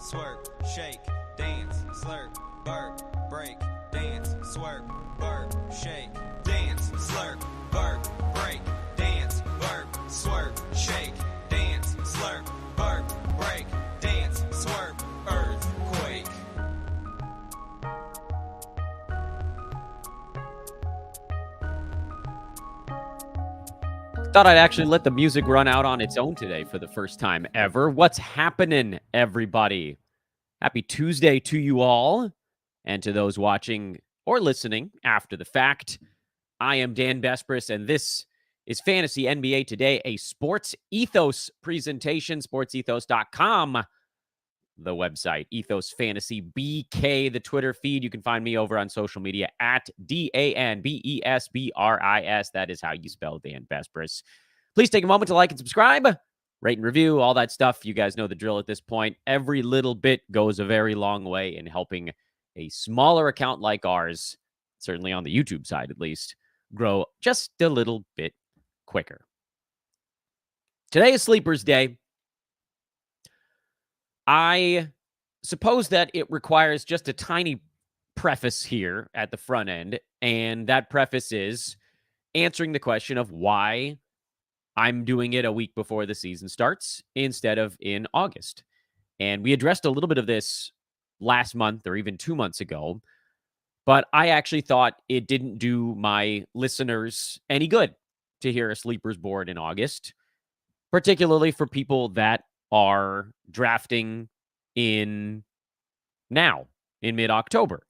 swerve, shake, dance, slurp, burp, break, dance, swerve, burp, shake, dance, slurp, burp, break, dance, burp, swerve, shake, dance, slurp, burp, break, dance, swerve, earthquake. Thought I'd actually let the music run out on its own today for the first time ever. What's happening, everybody? Happy Tuesday to you all, and to those watching or listening after the fact. I am Dan Bespris, and this is Fantasy NBA Today, a Sports Ethos presentation, sportsethos.com, the website, Ethos Fantasy BK, the Twitter feed. You can find me over on social media at DANBESBRIS. That is how you spell Dan Bespris. Please take a moment to like and subscribe, rate and review, all that stuff. You guys know the drill at this point. Every little bit goes a very long way in helping a smaller account like ours, certainly on the YouTube side at least, grow just a little bit quicker. Today is Sleepers Day. I suppose that it requires just a tiny preface here at the front end, and that preface is answering the question of why I'm doing it a week before the season starts instead of in August. And we addressed a little bit of this last month or even 2 months ago, but I actually thought it didn't do my listeners any good to hear a sleepers board in August, particularly for people that are drafting in mid-October,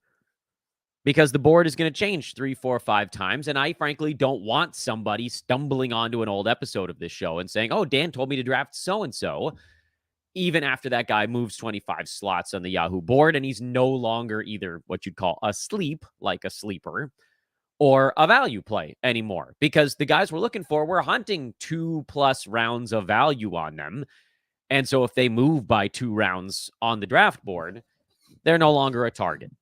because the board is going to change 3, 4, 5 times. And I frankly don't want somebody stumbling onto an old episode of this show and saying, oh, Dan told me to draft so-and-so, even after that guy moves 25 slots on the Yahoo board and he's no longer either what you'd call a sleep, like a sleeper, or a value play anymore, because the guys we're looking for, we're hunting 2+ rounds of value on them. And so if they move by 2 rounds on the draft board, they're no longer a target.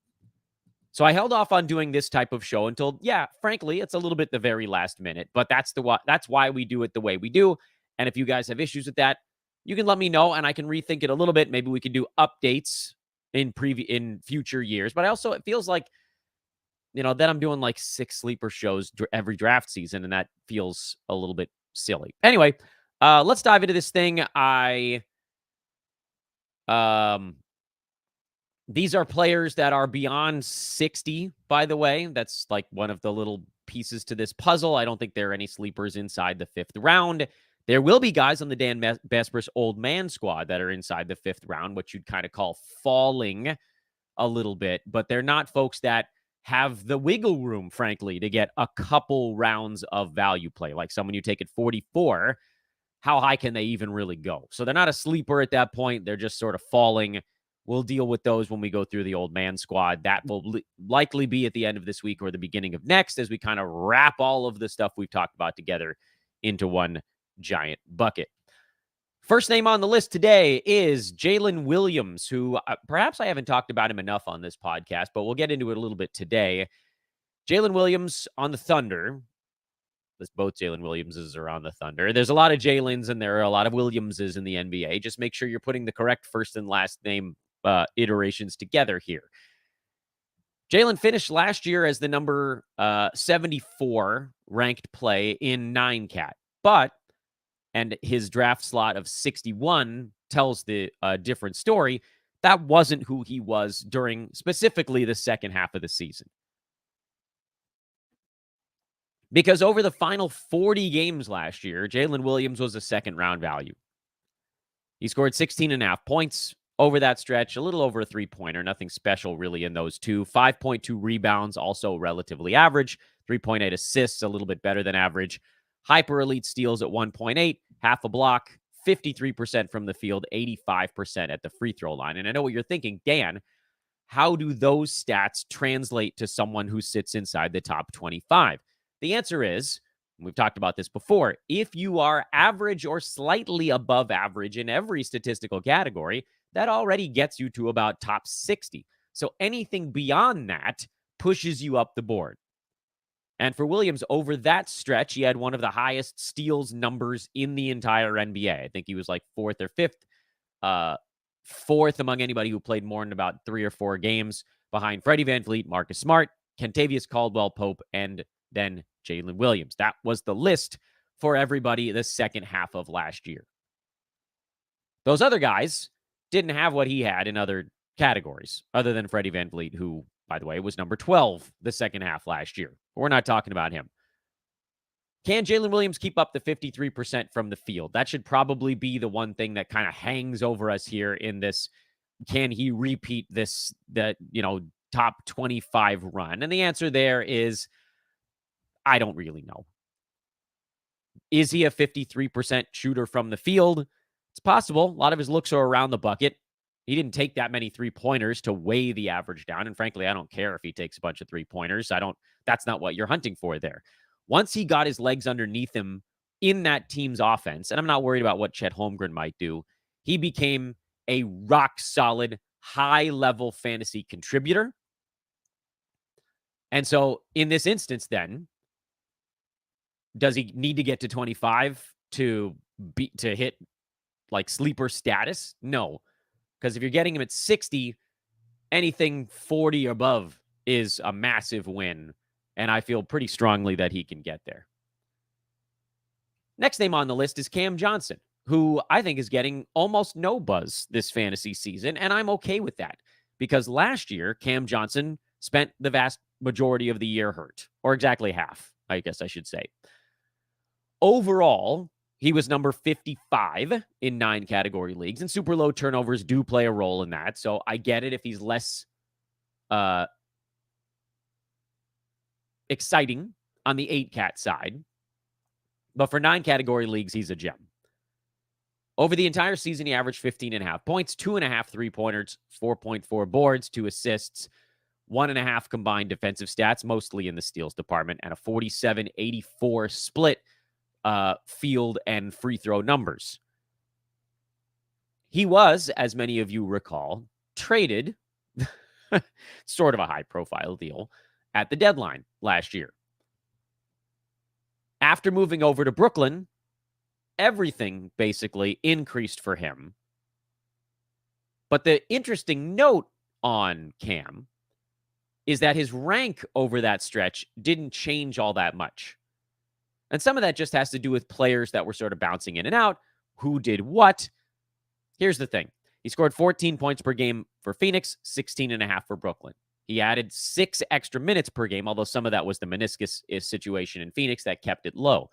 So I held off on doing this type of show until, frankly, it's a little bit the very last minute, but that's why we do it the way we do. And if you guys have issues with that, you can let me know and I can rethink it a little bit. Maybe we can do updates in future years. But also it feels like, then I'm doing like 6 sleeper shows every draft season, and that feels a little bit silly. Anyway, let's dive into this thing. These are players that are beyond 60, by the way. That's like one of the little pieces to this puzzle. I don't think there are any sleepers inside the 5th round. There will be guys on the Dan Bespris old man squad that are inside the 5th round, what you'd kind of call falling a little bit, but they're not folks that have the wiggle room, frankly, to get a couple rounds of value play. Like someone you take at 44, how high can they even really go? So they're not a sleeper at that point. They're just sort of falling. We'll deal with those when we go through the old man squad. That will likely be at the end of this week or the beginning of next, as we kind of wrap all of the stuff we've talked about together into one giant bucket. First name on the list today is Jaylen Williams, who perhaps I haven't talked about him enough on this podcast, but we'll get into it a little bit today. Jaylen Williams on the Thunder. Both Jaylen Williamses are on the Thunder. There's a lot of Jaylens and there are a lot of Williamses in the NBA. Just make sure you're putting the correct first and last name iterations together here. Jaylen finished last year as the number 74 ranked play in 9-cat, and his draft slot of 61 tells the different story. That wasn't who he was during specifically the second half of the season. Because over the final 40 games last year, Jaylen Williams was a second-round value. He scored 16.5 points over that stretch, a little over a 3-pointer, nothing special really in those two. 5.2 rebounds, also relatively average. 3.8 assists, a little bit better than average. Hyper-elite steals at 1.8, half a block, 53% from the field, 85% at the free throw line. And I know what you're thinking, Dan, how do those stats translate to someone who sits inside the top 25? The answer is, we've talked about this before, if you are average or slightly above average in every statistical category, that already gets you to about top 60. So anything beyond that pushes you up the board. And for Williams, over that stretch, he had one of the highest steals numbers in the entire NBA. I think he was like 4th or 5th fourth among anybody who played more than about 3 or 4 games, behind Freddie VanVleet, Marcus Smart, Kentavious Caldwell-Pope, and then Jaylen Williams. That was the list for everybody the second half of last year. Those other guys didn't have what he had in other categories, other than Freddie VanVleet, who, by the way, was number 12 the second half last year. We're not talking about him. Can Jaylen Williams keep up the 53% from the field? That should probably be the one thing that kind of hangs over us here in this. Can he repeat this, top 25 run? And the answer there is, I don't really know. Is he a 53% shooter from the field? It's possible. A lot of his looks are around the bucket. He didn't take that many 3-pointers to weigh the average down. And frankly, I don't care if he takes a bunch of 3-pointers. That's not what you're hunting for there. Once he got his legs underneath him in that team's offense, and I'm not worried about what Chet Holmgren might do, he became a rock-solid, high-level fantasy contributor. And so in this instance then, does he need to get to 25 to hit like sleeper status? No. Because if you're getting him at 60, anything 40 or above is a massive win. And I feel pretty strongly that he can get there. Next name on the list is Cam Johnson, who I think is getting almost no buzz this fantasy season. And I'm okay with that because last year, Cam Johnson spent the vast majority of the year hurt, or exactly half, I guess I should say. Overall, he was number 55 in 9 category leagues, and super low turnovers do play a role in that. So I get it if he's less exciting on the 8-cat side. But for 9 category leagues, he's a gem. Over the entire season, he averaged 15.5 points, 2.5 3-pointers, 4.4 boards, 2 assists, 1.5 combined defensive stats, mostly in the steals department, and a 47-84 split field and free throw numbers. He was, as many of you recall, traded, sort of a high-profile deal, at the deadline last year. After moving over to Brooklyn, everything basically increased for him. But the interesting note on Cam is that his rank over that stretch didn't change all that much. And some of that just has to do with players that were sort of bouncing in and out, who did what. Here's the thing. He scored 14 points per game for Phoenix, 16.5 for Brooklyn. He added 6 extra minutes per game, although some of that was the meniscus situation in Phoenix that kept it low.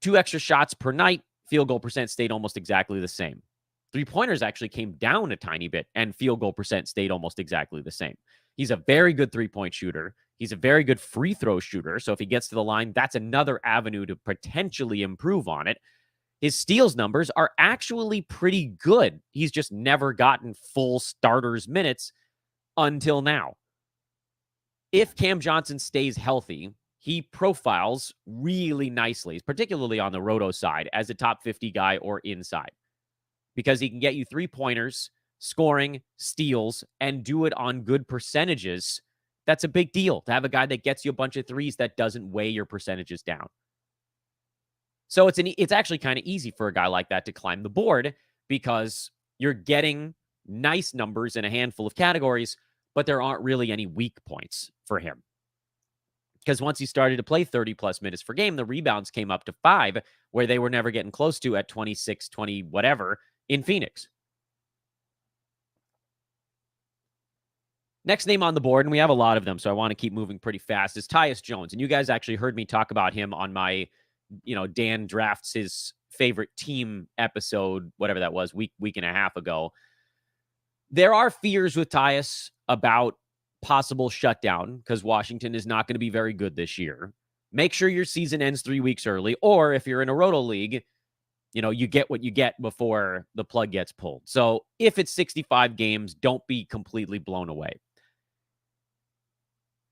2 extra shots per night. Field goal percent stayed almost exactly the same. 3-pointers actually came down a tiny bit, and field goal percent stayed almost exactly the same. He's a very good 3-point shooter. He's a very good free throw shooter. So if he gets to the line, that's another avenue to potentially improve on it. His steals numbers are actually pretty good. He's just never gotten full starters minutes until now. If Cam Johnson stays healthy, he profiles really nicely, particularly on the roto side, as a top 50 guy or inside, because he can get you 3-pointers, scoring, steals, and do it on good percentages. That's a big deal to have a guy that gets you a bunch of threes that doesn't weigh your percentages down. So it's actually kind of easy for a guy like that to climb the board because you're getting nice numbers in a handful of categories, but there aren't really any weak points for him. Because once he started to play 30-plus minutes per game, the rebounds came up to 5, where they were never getting close to at 26, 20, whatever, in Phoenix. Next name on the board, and we have a lot of them, so I want to keep moving pretty fast, is Tyus Jones. And you guys actually heard me talk about him on my, Dan drafts his favorite team episode, whatever that was, week and a half ago. There are fears with Tyus about possible shutdown because Washington is not going to be very good this year. Make sure your season ends 3 weeks early, or if you're in a roto league, you get what you get before the plug gets pulled. So if it's 65 games, don't be completely blown away.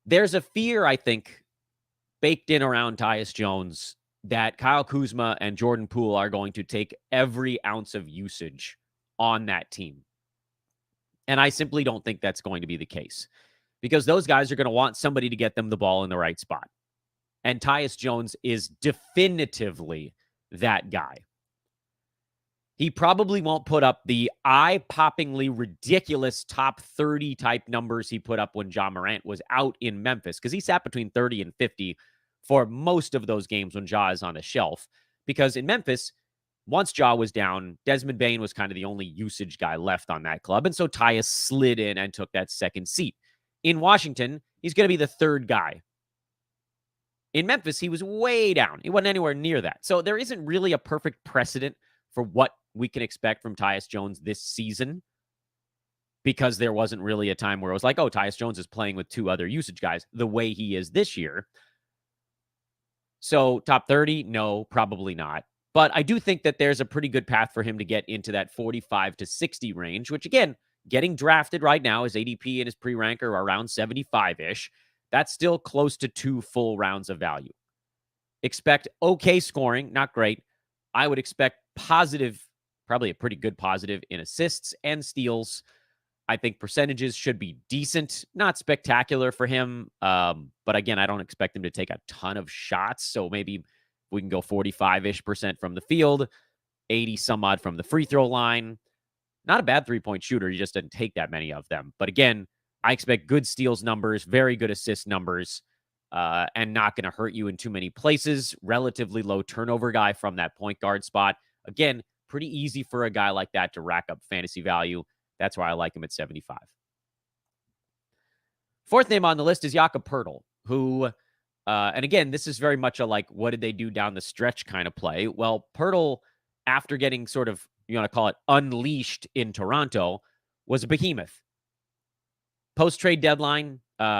There's a fear, I think, baked in around Tyus Jones that Kyle Kuzma and Jordan Poole are going to take every ounce of usage on that team. And I simply don't think that's going to be the case because those guys are going to want somebody to get them the ball in the right spot. And Tyus Jones is definitively that guy. He probably won't put up the eye-poppingly ridiculous top 30 type numbers he put up when Ja Morant was out in Memphis, because he sat between 30 and 50 for most of those games when Ja is on the shelf. Because in Memphis, once Ja was down, Desmond Bane was kind of the only usage guy left on that club. And so Tyus slid in and took that second seat. In Washington, he's going to be the third guy. In Memphis, he was way down. He wasn't anywhere near that. So there isn't really a perfect precedent for what we can expect from Tyus Jones this season, because there wasn't really a time where it was like, oh, Tyus Jones is playing with two other usage guys the way he is this year. So top 30, no, probably not. But I do think that there's a pretty good path for him to get into that 45 to 60 range, which, again, getting drafted right now, his ADP and his pre-ranker are around 75-ish. That's still close to 2 full rounds of value. Expect okay scoring, not great. I would expect positive, probably a pretty good positive in assists and steals. I think percentages should be decent, not spectacular for him. But again, I don't expect him to take a ton of shots. So maybe we can go 45-ish% from the field, 80 some odd from the free throw line. Not a bad 3-point shooter. He just didn't take that many of them. But again, I expect good steals numbers, very good assist numbers, and not going to hurt you in too many places. Relatively low turnover guy from that point guard spot. Again, pretty easy for a guy like that to rack up fantasy value. That's why I like him at 75. Fourth name on the list is Jakob Poeltl, who, and again, this is very much a like, what did they do down the stretch kind of play? Well, Poeltl, after getting sort of, you want to call it unleashed in Toronto, was a behemoth. Post-trade deadline,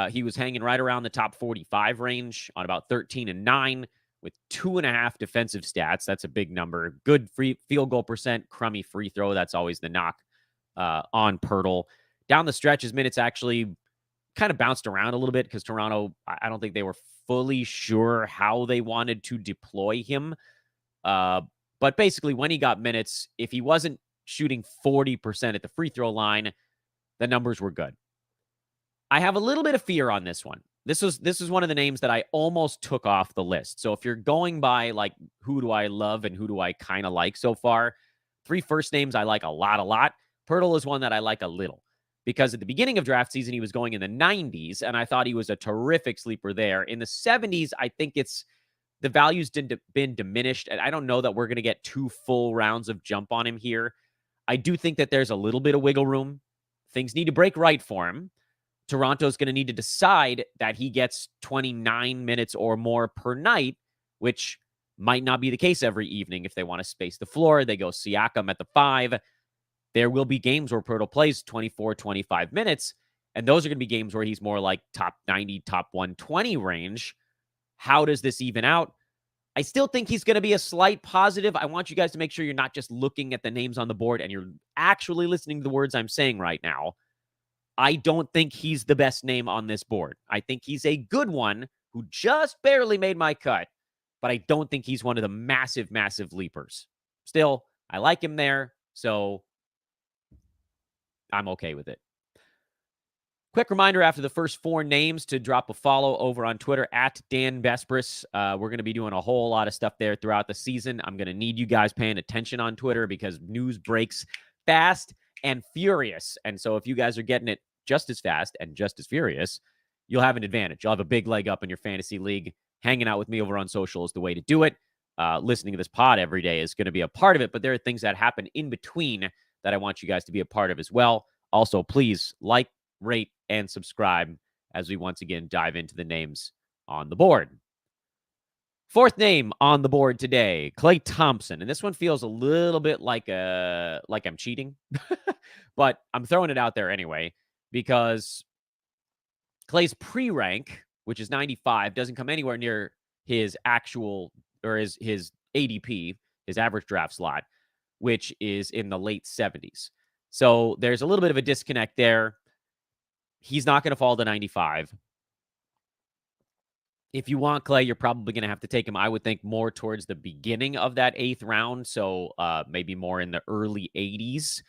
he was hanging right around the top 45 range on about 13 and 9 with 2.5 defensive stats. That's a big number. Good free field goal percent, crummy free throw. That's always the knock on Poeltl. Down the stretch, his minutes actually kind of bounced around a little bit because Toronto, I don't think they were fully sure how they wanted to deploy him. But basically, when he got minutes, if he wasn't shooting 40% at the free throw line, the numbers were good. I have a little bit of fear on this one. This is one of the names that I almost took off the list. So if you're going by like, who do I love and who do I kind of like so far, 3 first names I like a lot. Poeltl is one that I like a little, because at the beginning of draft season, he was going in the 90s, and I thought he was a terrific sleeper there. In the 70s, I think the value's been diminished, and I don't know that we're going to get 2 full rounds of jump on him here. I do think that there's a little bit of wiggle room. Things need to break right for him. Toronto's going to need to decide that he gets 29 minutes or more per night, which might not be the case every evening. If they want to space the floor, they go Siakam at the 5. There will be games where Poeltl plays 24, 25 minutes, and those are going to be games where he's more like top 90, top 120 range. How does this even out? I still think he's going to be a slight positive. I want you guys to make sure you're not just looking at the names on the board and you're actually listening to the words I'm saying right now. I don't think he's the best name on this board. I think he's a good one who just barely made my cut, but I don't think he's one of the massive, massive leapers. Still, I like him there, so I'm okay with it. Quick reminder after the first 4 names to drop a follow over on Twitter at Dan Bespris. We're going to be doing a whole lot of stuff there throughout the season. I'm going to need you guys paying attention on Twitter because news breaks fast and furious. And so if you guys are getting it just as fast and just as furious, you'll have an advantage. You'll have a big leg up in your fantasy league. Hanging out with me over on social is the way to do it. Listening to this pod every day is going to be a part of it, but there are things that happen in between that I want you guys to be a part of as well. Also, please like, rate, and subscribe as we once again dive into the names on the board. Fourth name on the board today, Klay Thompson. And this one feels a little bit like I'm cheating, but I'm throwing it out there anyway, because Klay's pre-rank, which is 95, doesn't come anywhere near his actual, or his ADP, his average draft slot, which is in the late 70s. So there's a little bit of a disconnect there. He's not going to fall to 95. If you want Klay, you're probably going to have to take him, I would think, more towards the beginning of that 8th round. So maybe more in the early 80s,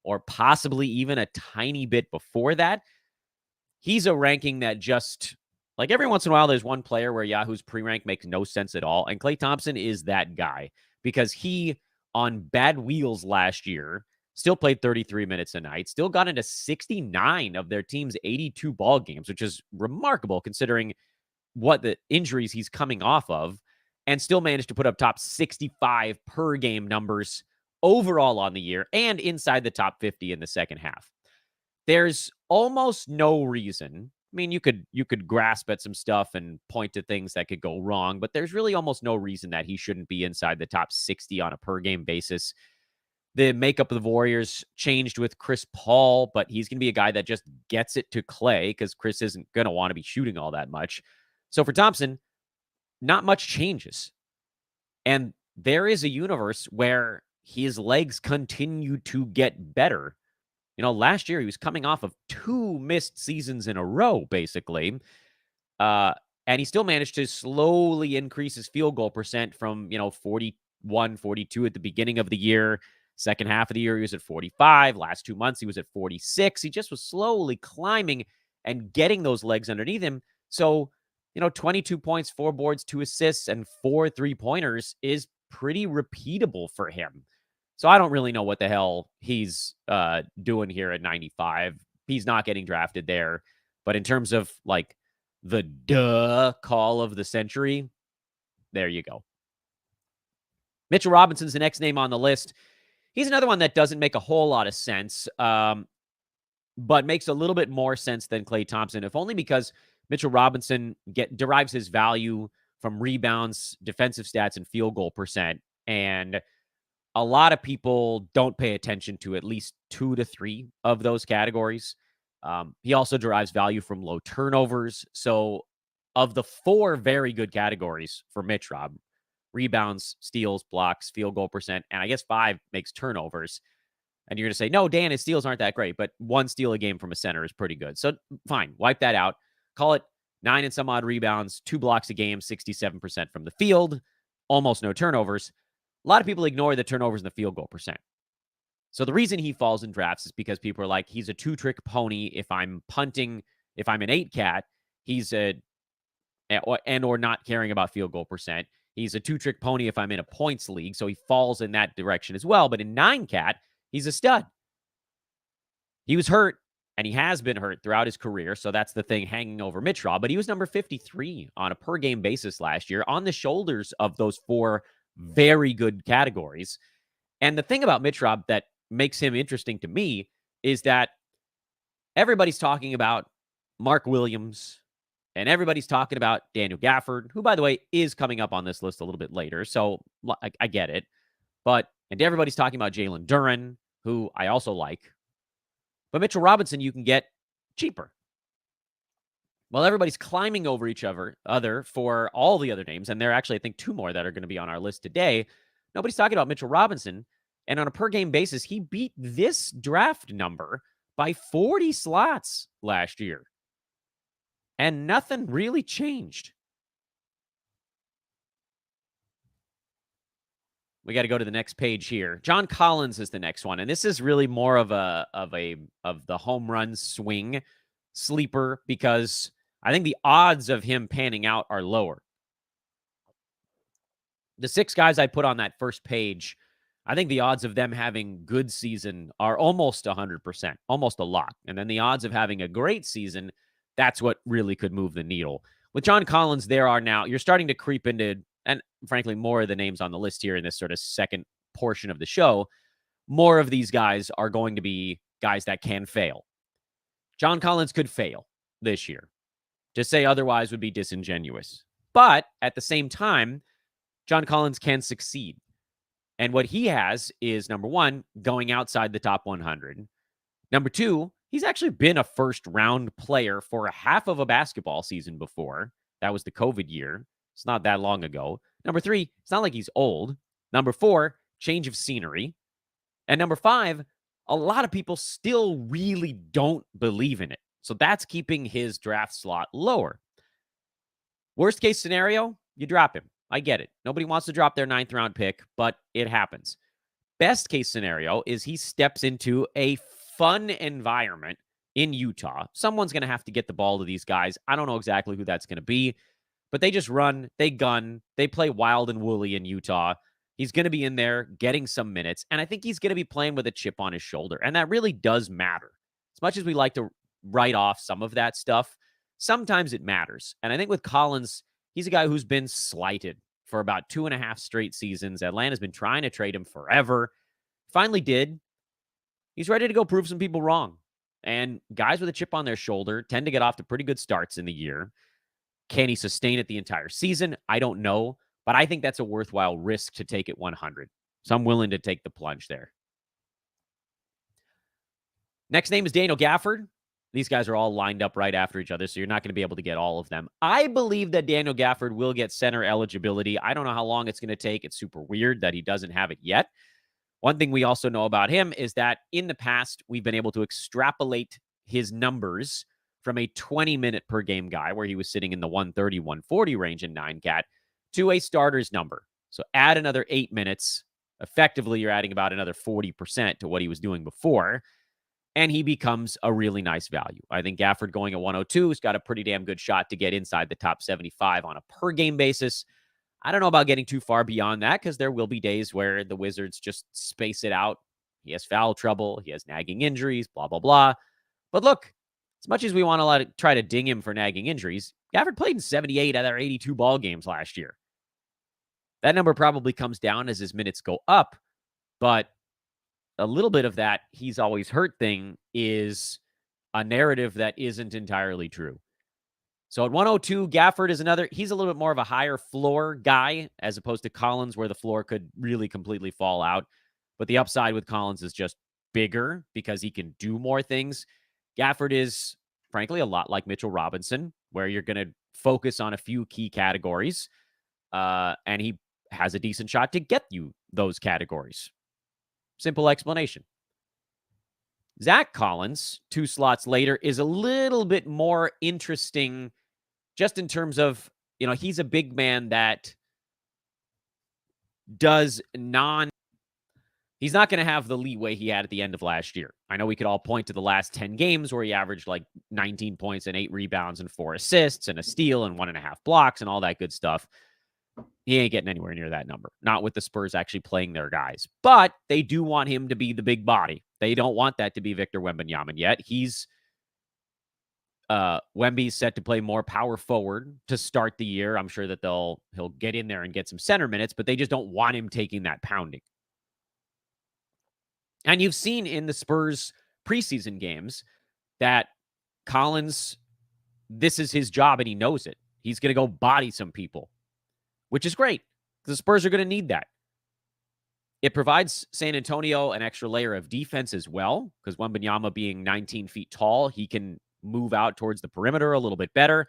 or possibly even a tiny bit before that. He's a ranking that just, like, every once in a while, there's one player where Yahoo's pre-rank makes no sense at all. And Klay Thompson is that guy, because he on bad wheels last year, still played 33 minutes a night, still got into 69 of their team's 82 ball games, which is remarkable considering what the injuries he's coming off of, and still managed to put up top 65 per game numbers overall on the year and inside the top 50 in the second half. There's almost no reason. I mean, you could grasp at some stuff and point to things that could go wrong, but there's really almost no reason that he shouldn't be inside the top 60 on a per game basis. The makeup of the Warriors changed with Chris Paul, but he's going to be a guy that just gets it to Klay because Chris isn't going to want to be shooting all that much. So for Thompson, not much changes. And there is a universe where his legs continue to get better. You know, last year he was coming off of 2 missed seasons in a row, basically. And he still managed to slowly increase his field goal percent from, 41, 42 at the beginning of the year. Second half of the year, he was at 45. Last 2 months, he was at 46. He just was slowly climbing and getting those legs underneath him. So, 22 points, 4 boards, 2 assists, and 4 3-pointers is pretty repeatable for him. So I don't really know what the hell he's doing here at 95. He's not getting drafted there. But in terms of like the call of the century, there you go. Mitchell Robinson's the next name on the list. He's another one that doesn't make a whole lot of sense, but makes a little bit more sense than Klay Thompson, if only because Mitchell Robinson derives his value from rebounds, defensive stats, and field goal percent. And a lot of people don't pay attention to at least 2 to 3 of those categories. He also derives value from low turnovers. So of the 4 very good categories for Mitch Rob, rebounds, steals, blocks, field goal percent, and I guess 5 makes turnovers. And you're going to say, no, Dan, his steals aren't that great, but 1 steal a game from a center is pretty good. So fine, wipe that out. Call it 9 and some odd rebounds, 2 blocks a game, 67% from the field, almost no turnovers. A lot of people ignore the turnovers and the field goal percent. So the reason he falls in drafts is because people are like, he's a 2-trick pony. If I'm punting, if I'm an 8-cat, he's or not caring about field goal percent. He's a 2-trick pony if I'm in a points league, so he falls in that direction as well. But in 9-cat, he's a stud. He was hurt, and he has been hurt throughout his career, so that's the thing hanging over Mitch Rob. But he was number 53 on a per-game basis last year on the shoulders of those 4 very good categories. And the thing about Mitch Rob that makes him interesting to me is that everybody's talking about Mark Williams, and everybody's talking about Daniel Gafford, who, by the way, is coming up on this list a little bit later. So I get it. And everybody's talking about Jalen Duren, who I also like. But Mitchell Robinson, you can get cheaper. Well, everybody's climbing over each other for all the other names. And there are actually, I think, 2 more that are going to be on our list today. Nobody's talking about Mitchell Robinson. And on a per-game basis, he beat this draft number by 40 slots last year. And nothing really changed. We got to go to the next page here. John Collins is the next one. And this is really more of the home run swing sleeper because I think the odds of him panning out are lower. The 6 guys I put on that first page, I think the odds of them having good season are almost 100%, almost a lot. And then the odds of having a great season, that's what really could move the needle. With John Collins, you're starting to creep into, and frankly, more of the names on the list here in this sort of second portion of the show, more of these guys are going to be guys that can fail. John Collins could fail this year. To say otherwise would be disingenuous. But at the same time, John Collins can succeed. And what he has is, number 1, going outside the top 100. Number 2, he's actually been a first-round player for a half of a basketball season before. That was the COVID year. It's not that long ago. Number 3, it's not like he's old. Number 4, change of scenery. And number 5, a lot of people still really don't believe in it. So that's keeping his draft slot lower. Worst case scenario, you drop him. I get it. Nobody wants to drop their 9th round pick, but it happens. Best case scenario is he steps into a fun environment in Utah. Someone's going to have to get the ball to these guys. I don't know exactly who that's going to be, but they just run, they gun, they play wild and woolly in Utah. He's going to be in there getting some minutes, and I think he's going to be playing with a chip on his shoulder, and that really does matter. As much as we like to write off some of that stuff, sometimes it matters. And I think with Collins, he's a guy who's been slighted for about 2.5 straight seasons. Atlanta's been trying to trade him forever. Finally did. He's ready to go prove some people wrong. And guys with a chip on their shoulder tend to get off to pretty good starts in the year. Can he sustain it the entire season? I don't know. But I think that's a worthwhile risk to take at 100. So I'm willing to take the plunge there. Next name is Daniel Gafford. These guys are all lined up right after each other, so you're not going to be able to get all of them. I believe that Daniel Gafford will get center eligibility. I don't know how long it's going to take. It's super weird that he doesn't have it yet. One thing we also know about him is that in the past, we've been able to extrapolate his numbers from a 20-minute per game guy, where he was sitting in the 130, 140 range in 9-cat, to a starter's number. So add another 8 minutes. Effectively, you're adding about another 40% to what he was doing before, and he becomes a really nice value. I think Gafford going at 102 has got a pretty damn good shot to get inside the top 75 on a per-game basis. I don't know about getting too far beyond that, because there will be days where the Wizards just space it out. He has foul trouble. He has nagging injuries, blah, blah, blah. But look, as much as we want to try to ding him for nagging injuries, Gafford played in 78 out of their 82 ball games last year. That number probably comes down as his minutes go up, but a little bit of that he's always hurt thing is a narrative that isn't entirely true. So at 102, Gafford is another, he's a little bit more of a higher floor guy as opposed to Collins, where the floor could really completely fall out. But the upside with Collins is just bigger because he can do more things. Gafford is, frankly, a lot like Mitchell Robinson, where you're going to focus on a few key categories, and he has a decent shot to get you those categories. Simple explanation. Zack Collins, 2 slots later, is a little bit more interesting just in terms of, he's a big man that does he's not going to have the leeway he had at the end of last year. I know we could all point to the last 10 games where he averaged like 19 points and 8 rebounds and 4 assists and a steal and 1.5 blocks and all that good stuff. He ain't getting anywhere near that number. Not with the Spurs actually playing their guys. But they do want him to be the big body. They don't want that to be Victor Wembanyama yet. Wemby's set to play more power forward to start the year. I'm sure that he'll get in there and get some center minutes, but they just don't want him taking that pounding. And you've seen in the Spurs preseason games that Collins, this is his job and he knows it. He's going to go body some people, which is great. The Spurs are going to need that. It provides San Antonio an extra layer of defense as well, because Wembanyama being 19 feet tall, he can move out towards the perimeter a little bit better.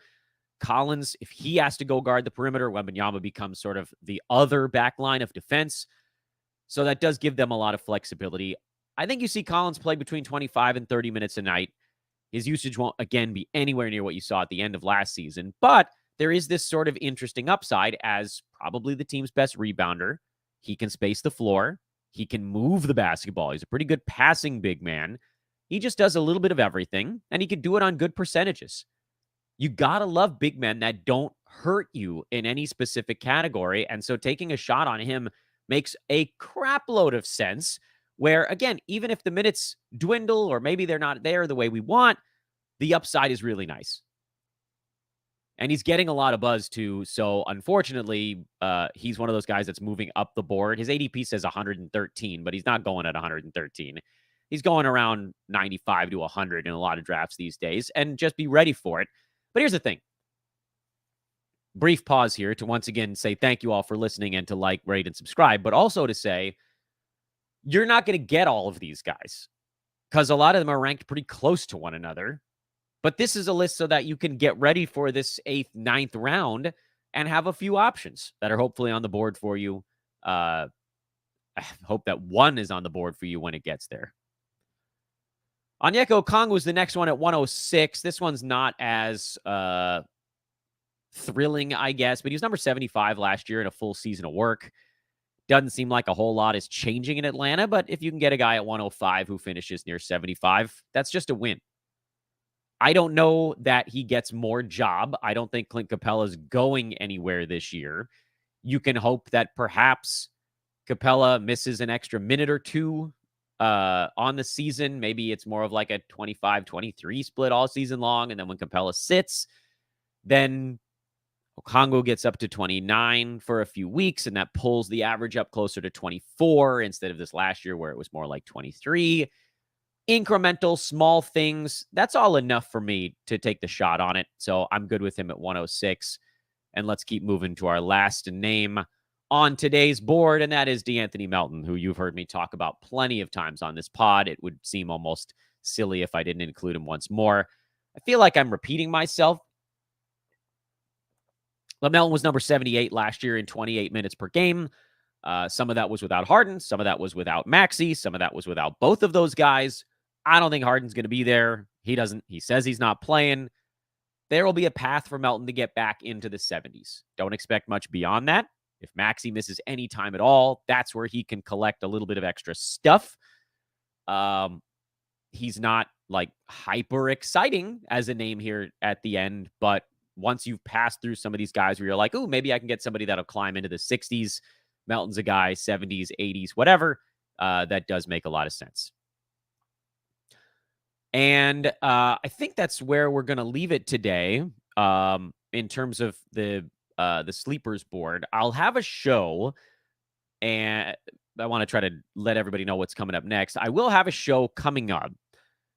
Collins, if he has to go guard the perimeter, Wembanyama becomes sort of the other back line of defense. So that does give them a lot of flexibility. I think you see Collins play between 25 and 30 minutes a night. His usage won't, again, be anywhere near what you saw at the end of last season, but there is this sort of interesting upside as probably the team's best rebounder. He can space the floor. He can move the basketball. He's a pretty good passing big man. He just does a little bit of everything, and he can do it on good percentages. You got to love big men that don't hurt you in any specific category, and so taking a shot on him makes a crap load of sense, where, again, even if the minutes dwindle or maybe they're not there the way we want, the upside is really nice. And he's getting a lot of buzz, too. So, unfortunately, he's one of those guys that's moving up the board. His ADP says 113, but he's not going at 113. He's going around 95 to 100 in a lot of drafts these days, and just be ready for it. But here's the thing. Brief pause here to once again say thank you all for listening and to like, rate, and subscribe, but also to say you're not going to get all of these guys because a lot of them are ranked pretty close to one another. But this is a list so that you can get ready for this 8th, 9th round and have a few options that are hopefully on the board for you. I hope that one is on the board for you when it gets there. Onyeka Okongwu was the next one at 106. This one's not as thrilling, I guess, but he was number 75 last year in a full season of work. Doesn't seem like a whole lot is changing in Atlanta, but if you can get a guy at 105 who finishes near 75, that's just a win. I don't know that he gets more job. I don't think Clint Capella's going anywhere this year. You can hope that perhaps Capella misses an extra minute or two on the season. Maybe it's more of like a 25-23 split all season long. And then when Capella sits, then Okongwu gets up to 29 for a few weeks, and that pulls the average up closer to 24 instead of this last year where it was more like 23. Incremental, small things. That's all enough for me to take the shot on it. So I'm good with him at 106. And let's keep moving to our last name on today's board, and that is DeAnthony Melton, who you've heard me talk about plenty of times on this pod. It would seem almost silly if I didn't include him once more. I feel like I'm repeating myself. But Melton was number 78 last year in 28 minutes per game. Some of that was without Harden. Some of that was without Maxey. Some of that was without both of those guys. I don't think Harden's going to be there. He says he's not playing. There will be a path for Melton to get back into the 70s. Don't expect much beyond that. If Maxey misses any time at all, that's where he can collect a little bit of extra stuff. He's not like hyper exciting as a name here at the end, but once you've passed through some of these guys where you're like, oh, maybe I can get somebody that'll climb into the 60s. Melton's a guy, 70s, 80s, whatever. That does make a lot of sense. And I think that's where we're going to leave it today in terms of the sleepers board. I'll have a show, and I want to try to let everybody know what's coming up next. I will have a show coming up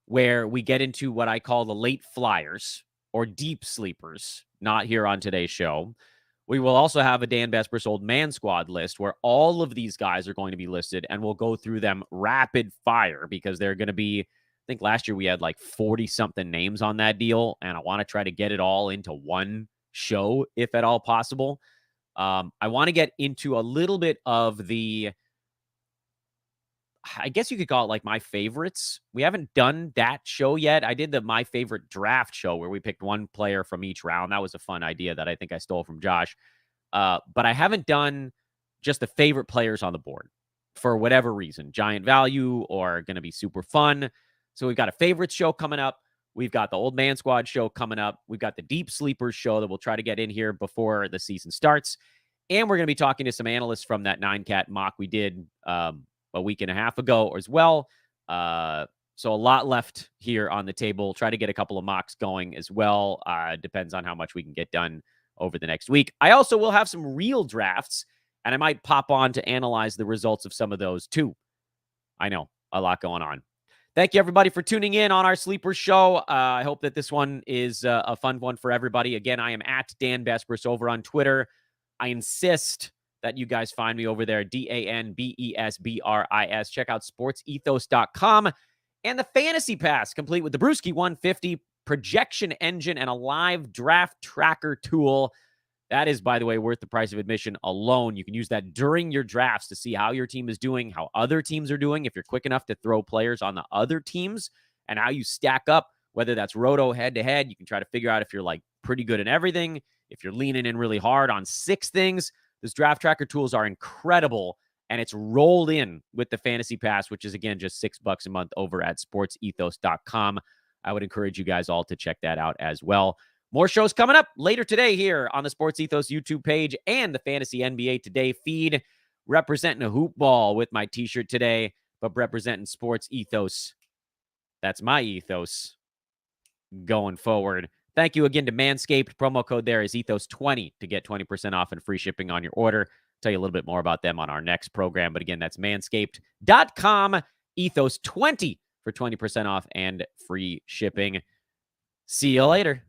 where we get into what I call the late flyers or deep sleepers, not here on today's show. We will also have a Dan Besbris Old Man Squad list where all of these guys are going to be listed, and we'll go through them rapid fire because they're going to be, I think last year we had like 40-something names on that deal, and I want to try to get it all into one show if at all possible. I want to get into a little bit of the, I guess you could call it like my favorites. We haven't done that show yet. I did the my favorite draft show where we picked one player from each round. That was a fun idea that I think I stole from Josh. But I haven't done just the favorite players on the board for whatever reason, giant value or going to be super fun. So we've got a favorites show coming up. We've got the Old Man Squad show coming up. We've got the Deep Sleepers show that we'll try to get in here before the season starts. And we're going to be talking to some analysts from that 9-cat mock we did a week and a half ago as well. So a lot left here on the table. Try to get a couple of mocks going as well. Depends on how much we can get done over the next week. I also will have some real drafts, and I might pop on to analyze the results of some of those too. I know, a lot going on. Thank you, everybody, for tuning in on our Sleeper Show. I hope that this one is a fun one for everybody. Again, I am at Dan Besbris over on Twitter. I insist that you guys find me over there, DANBESBRIS. Check out sportsethos.com and the Fantasy Pass, complete with the Brewski 150 projection engine and a live draft tracker tool. That is, by the way, worth the price of admission alone. You can use that during your drafts to see how your team is doing, how other teams are doing, if you're quick enough to throw players on the other teams, and how you stack up, whether that's roto head-to-head. You can try to figure out if you're like pretty good in everything, if you're leaning in really hard on 6 things. Those draft tracker tools are incredible, and it's rolled in with the Fantasy Pass, which is, again, just $6 a month over at sportsethos.com. I would encourage you guys all to check that out as well. More shows coming up later today here on the Sports Ethos YouTube page and the Fantasy NBA Today feed. Representing a hoop ball with my t-shirt today, but representing Sports Ethos. That's my ethos going forward. Thank you again to Manscaped. Promo code there is Ethos20 to get 20% off and free shipping on your order. Tell you a little bit more about them on our next program. But again, that's manscaped.com. Ethos20 for 20% off and free shipping. See you later.